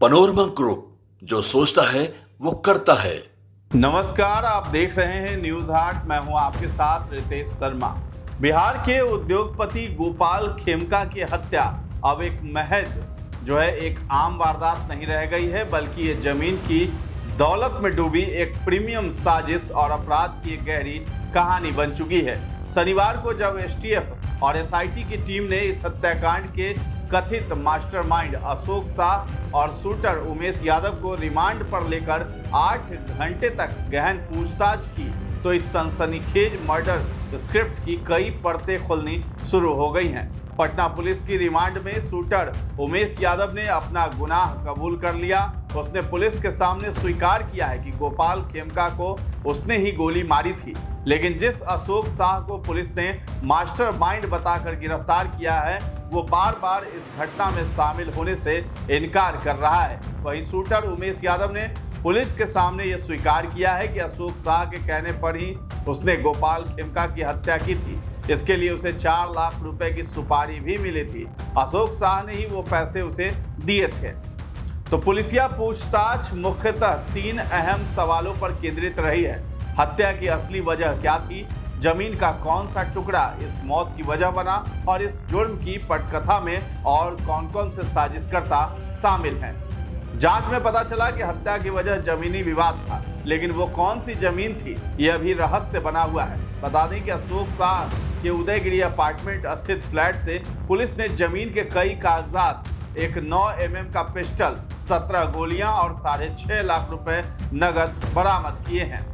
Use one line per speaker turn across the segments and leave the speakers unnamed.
Panorama group, जो सोचता है वो करता है।
नमस्कार, आप देख रहे हैं न्यूज हाट। मैं हूं आपके साथ रितेश शर्मा। बिहार के उद्योगपति गोपाल खेमका की हत्या अब एक महज एक आम वारदात नहीं रह गई है, बल्कि ये जमीन की दौलत में डूबी एक प्रीमियम साजिश और अपराध की एक गहरी कहानी बन चुकी है। शनिवार को जब एसटीएफ और एसआईटी की टीम ने इस हत्याकांड के कथित मास्टरमाइंड अशोक शाह और शूटर उमेश यादव को रिमांड पर लेकर 8 घंटे तक गहन पूछताछ की, तो इस सनसनीखेज मर्डर स्क्रिप्ट की कई परतें खुलनी शुरू हो गई हैं। पटना पुलिस की रिमांड में शूटर उमेश यादव ने अपना गुनाह कबूल कर लिया। उसने पुलिस के सामने स्वीकार किया है कि गोपाल खेमका को उसने ही गोली मारी थी, लेकिन जिस अशोक शाह को पुलिस ने मास्टरमाइंड बताकर गिरफ्तार किया है, वो बार बार इस घटना में शामिल होने से इनकार कर रहा है। वहीं शूटर उमेश यादव ने पुलिस के सामने ये स्वीकार किया है कि अशोक शाह के कहने पर ही उसने गोपाल खेमका की हत्या की थी। इसके लिए उसे 4 लाख रुपए की सुपारी भी मिली थी। अशोक शाह ने ही वो पैसे उसे दिए थे। तो पुलिसिया पूछताछ मुख्यतः 3 अहम सवालों पर केंद्रित रही है। हत्या की असली वजह क्या थी, जमीन का कौन सा टुकड़ा इस मौत की वजह बना, और इस जुर्म की पटकथा में और कौन कौन से साजिशकर्ता शामिल हैं। जांच में पता चला कि हत्या की वजह जमीनी विवाद था, लेकिन वो कौन सी जमीन थी यह अभी रहस्य बना हुआ है। बता दें कि अशोक शाह के उदयगिरी अपार्टमेंट स्थित फ्लैट से पुलिस ने जमीन के कई कागजात, एक 9 mm का पिस्टल, 17 गोलियां और 6.5 लाख रुपए नगद बरामद किए हैं।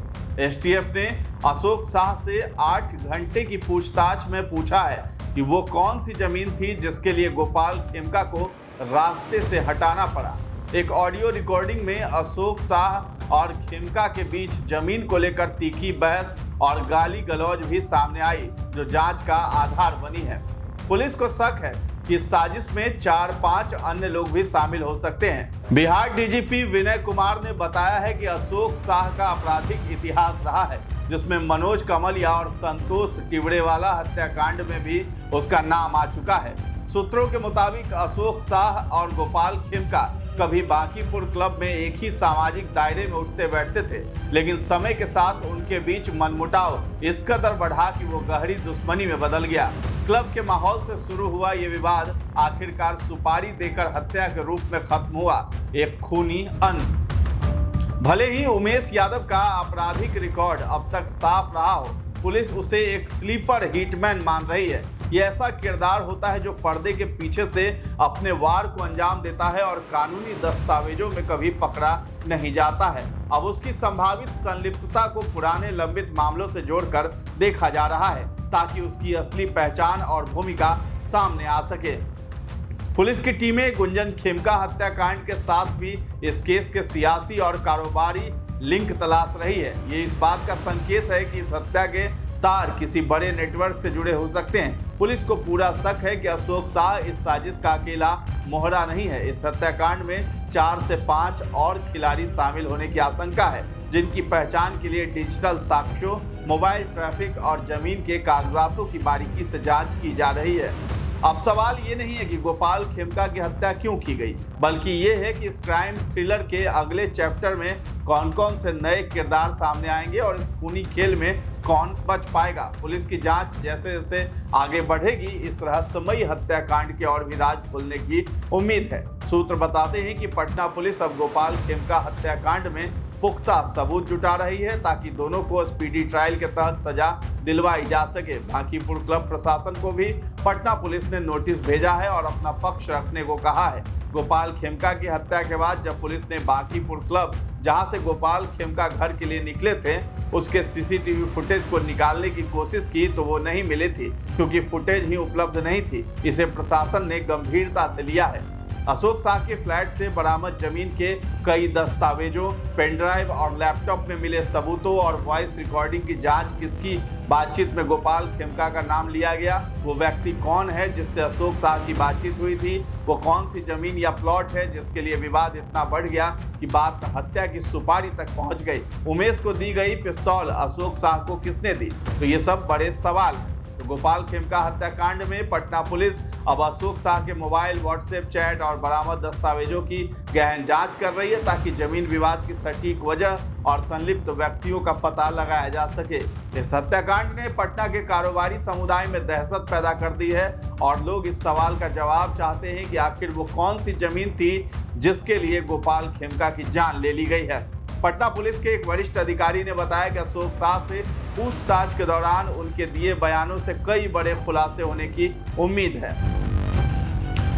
एसटीएफ ने अशोक शाह से 8 घंटे की पूछताछ में पूछा है कि वो कौन सी जमीन थी जिसके लिए गोपाल खेमका को रास्ते से हटाना पड़ा। एक ऑडियो रिकॉर्डिंग में अशोक शाह और खेमका के बीच जमीन को लेकर तीखी बहस और गाली गलौज भी सामने आई, जो जांच का आधार बनी है। पुलिस को शक है कि इस साजिश में 4-5 अन्य लोग भी शामिल हो सकते हैं। बिहार डीजीपी विनय कुमार ने बताया है कि अशोक शाह का आपराधिक इतिहास रहा है, जिसमें मनोज कमलिया और संतोष टिबड़ेवाला हत्याकांड में भी उसका नाम आ चुका है। सूत्रों के मुताबिक अशोक शाह और गोपाल खेमका कभी बांकीपुर क्लब में एक ही सामाजिक दायरे में उठते बैठते थे, लेकिन समय के साथ उनके बीच मनमुटाव इस कदर बढ़ा कि वो गहरी दुश्मनी में बदल गया। क्लब के माहौल से शुरू हुआ ये विवाद आखिरकार सुपारी देकर हत्या के रूप में खत्म हुआ, एक खूनी अंत। भले ही उमेश यादव का आपराधिक रिकॉर्ड अब तक साफ रहा हो, पुलिस उसे एक स्लीपर हिटमैन मान रही है। यह ऐसा किरदार होता है जो पर्दे के पीछे से अपने वार को अंजाम देता है और कानूनी दस्तावेजों में कभी पकड़ा नहीं जाता है। अब उसकी संभावित संलिप्तता को पुराने लंबित मामलों से जोड़कर देखा जा रहा है, ताकि उसकी असली पहचान और भूमिका सामने आ सके। पुलिस की टीमें गुंजन खेमका हत्याकांड के साथ भी इस केस के सियासी और कारोबारी लिंक तलाश रही है। ये इस बात का संकेत है कि इस हत्या के तार किसी बड़े नेटवर्क से जुड़े हो सकते हैं। पुलिस को पूरा शक है कि अशोक शाह इस साजिश का अकेला मोहरा नहीं है। इस हत्याकांड में 4 से 5 और खिलाड़ी शामिल होने की आशंका है, जिनकी पहचान के लिए डिजिटल साक्ष्यों, मोबाइल ट्रैफिक और जमीन के कागजातों की बारीकी से जांच की जा रही है। अब सवाल ये नहीं है कि गोपाल खेमका की हत्या क्यों की गई, बल्कि ये है कि इस क्राइम थ्रिलर के अगले चैप्टर में कौन कौन से नए किरदार सामने आएंगे और इस खूनी खेल में कौन बच पाएगा। पुलिस की जांच जैसे जैसे आगे बढ़ेगी, इस रहस्यमयी हत्याकांड के और भी राज खुलने की उम्मीद है। सूत्र बताते हैं कि पटना पुलिस अब गोपाल खेमका हत्याकांड में पुख्ता सबूत जुटा रही है, ताकि दोनों को स्पीडी ट्रायल के तहत सजा दिलवाई जा सके। बांकीपुर क्लब प्रशासन को भी पटना पुलिस ने नोटिस भेजा है और अपना पक्ष रखने को कहा है। गोपाल खेमका की हत्या के बाद जब पुलिस ने बांकीपुर क्लब, जहां से गोपाल खेमका घर के लिए निकले थे, उसके सीसीटीवी फुटेज को निकालने की कोशिश की तो वो नहीं मिली थी, क्योंकि फुटेज ही उपलब्ध नहीं थी। इसे प्रशासन ने गंभीरता से लिया है। अशोक शाह के फ्लैट से बरामद जमीन के कई दस्तावेजों, पेनड्राइव और लैपटॉप में मिले सबूतों और वॉइस रिकॉर्डिंग की जांच, किसकी बातचीत में गोपाल खेमका का नाम लिया गया, वो व्यक्ति कौन है जिससे अशोक शाह की बातचीत हुई थी, वो कौन सी जमीन या प्लॉट है जिसके लिए विवाद इतना बढ़ गया कि बात हत्या की सुपारी तक पहुंच गई, उमेश को दी गई पिस्तौल अशोक शाह को किसने दी, तो ये सब बड़े सवाल हैं। तो गोपाल खेमका हत्याकांड में पटना पुलिस अब अशोक शाह के मोबाइल, व्हाट्सएप चैट और बरामद दस्तावेजों की गहन जांच कर रही है ताकि जमीन विवाद की सटीक वजह और संलिप्त व्यक्तियों का पता लगाया जा सके। इस हत्याकांड ने पटना के कारोबारी समुदाय में दहशत पैदा कर दी है और लोग इस सवाल का जवाब चाहते हैं कि आखिर वो कौन सी जमीन थी जिसके लिए गोपाल खेमका की जान ले ली गई है। पटना पुलिस के एक वरिष्ठ अधिकारी ने बताया कि अशोक शाह से पूछताछ के दौरान उनके दिए बयानों से कई बड़े खुलासे होने की उम्मीद है।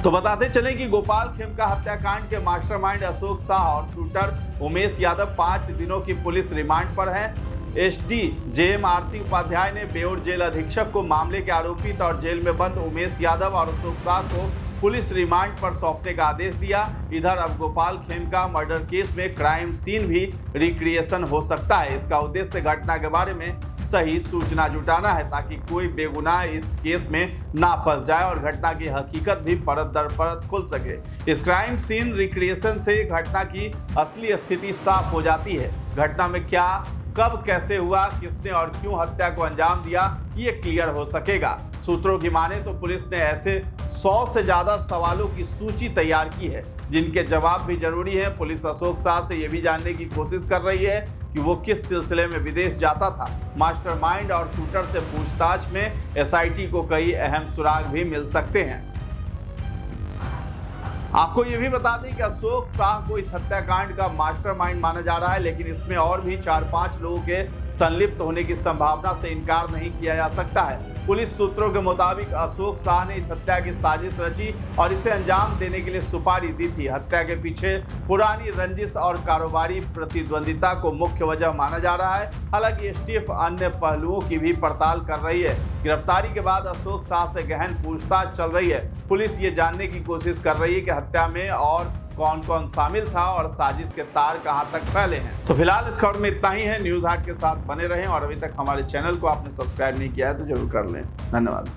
तो बताते चलें कि गोपाल खेमका हत्याकांड के मास्टरमाइंड अशोक शाह और शूटर उमेश यादव 5 दिनों की पुलिस रिमांड पर हैं। एसडीजेएम आरती उपाध्याय ने बेउर जेल अधीक्षक को मामले के आरोपित और जेल में बंद उमेश यादव और अशोक शाह को पुलिस रिमांड पर सौंपने का आदेश दिया। इधर अब गोपाल खेमका मर्डर केस में क्राइम सीन भी रिक्रिएशन हो सकता है। इसका उद्देश्य घटना के बारे में सही सूचना जुटाना है ताकि कोई बेगुनाह इस केस में ना फंस जाए और घटना की हकीकत भी परत दर परत खुल सके। इस क्राइम सीन रिक्रिएशन से घटना की असली स्थिति साफ हो जाती है। घटना में क्या, कब, कैसे हुआ, किसने और क्यों हत्या को अंजाम दिया, ये क्लियर हो सकेगा। सूत्रों की माने तो पुलिस ने ऐसे 100 से ज्यादा सवालों की सूची तैयार की है जिनके जवाब भी जरूरी है। पुलिस अशोक शाह से यह भी जानने की कोशिश कर रही है कि वो किस सिलसिले में विदेश जाता था। मास्टरमाइंड और शूटर से पूछताछ में एसआईटी को कई अहम सुराग भी मिल सकते हैं। आपको ये भी बता दें कि अशोक शाह को इस हत्याकांड का मास्टरमाइंड माना जा रहा है, लेकिन इसमें और भी 4-5 लोगों के संलिप्त होने की संभावना से इनकार नहीं किया जा सकता है। पुलिस सूत्रों के मुताबिक अशोक शाह ने इस हत्या की साजिश रची और इसे अंजाम देने के लिए सुपारी दी थी। हत्या के पीछे पुरानी रंजिश और कारोबारी प्रतिद्वंदिता को मुख्य वजह माना जा रहा है। हालांकि एसटीएफ अन्य पहलुओं की भी पड़ताल कर रही है। गिरफ्तारी के बाद अशोक शाह से गहन पूछताछ चल रही है। पुलिस ये जानने की कोशिश कर रही है कि हत्या में और कौन कौन शामिल था और साजिश के तार कहां तक फैले हैं। तो फिलहाल इस खबर में इतना ही है। न्यूज़ हाट के साथ बने रहें और अभी तक हमारे चैनल को आपने सब्सक्राइब नहीं किया है तो जरूर कर लें। धन्यवाद।